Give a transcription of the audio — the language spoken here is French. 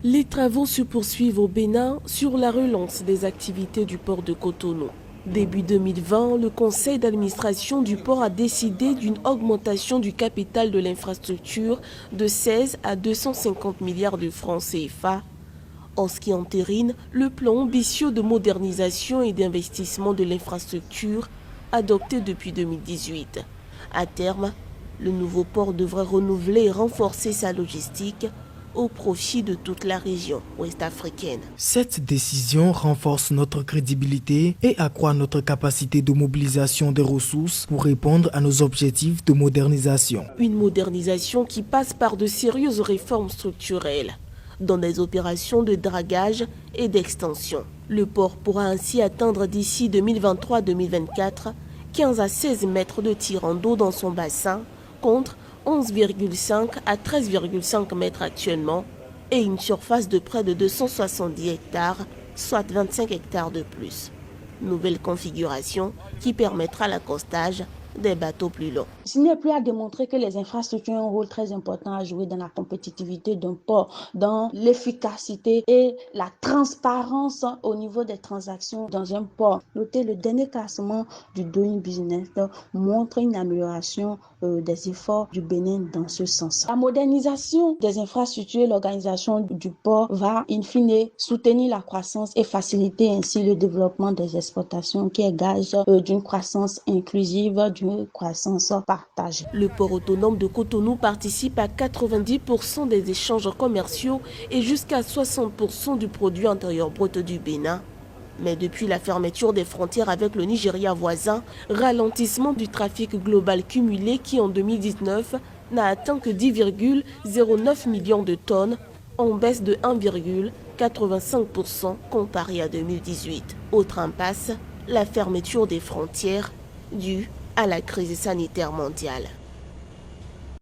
Les travaux se poursuivent au Bénin sur la relance des activités du port de Cotonou. Début 2020, le conseil d'administration du port a décidé d'une augmentation du capital de l'infrastructure de 16 à 250 milliards de francs CFA, en ce qui entérine le plan ambitieux de modernisation et d'investissement de l'infrastructure adopté depuis 2018. À terme, le nouveau port devrait renouveler et renforcer sa logistique au profit de toute la région ouest-africaine. Cette décision renforce notre crédibilité et accroît notre capacité de mobilisation des ressources pour répondre à nos objectifs de modernisation. Une modernisation qui passe par de sérieuses réformes structurelles dans des opérations de dragage et d'extension. Le port pourra ainsi atteindre d'ici 2023-2024 15 à 16 mètres de tirant d'eau dans son bassin contre 11,5 à 13,5 mètres actuellement et une surface de près de 270 hectares, soit 25 hectares de plus. Nouvelle configuration qui permettra l'accostage des bateaux plus longs. Il n'est plus à démontrer que les infrastructures ont un rôle très important à jouer dans la compétitivité d'un port, dans l'efficacité et la transparence au niveau des transactions dans un port. Notez, le dernier classement du Doing Business montre une amélioration des efforts du Bénin dans ce sens. La modernisation des infrastructures et l'organisation du port va in fine soutenir la croissance et faciliter ainsi le développement des exportations qui est gage d'une croissance inclusive, d'une croissance partagée. Le port autonome de Cotonou participe à 90% des échanges commerciaux et jusqu'à 60% du produit intérieur brut du Bénin. Mais depuis la fermeture des frontières avec le Nigeria voisin, ralentissement du trafic global cumulé qui en 2019 n'a atteint que 10,09 millions de tonnes, en baisse de 1,85% comparé à 2018. Autre impasse, la fermeture des frontières due à la crise sanitaire mondiale.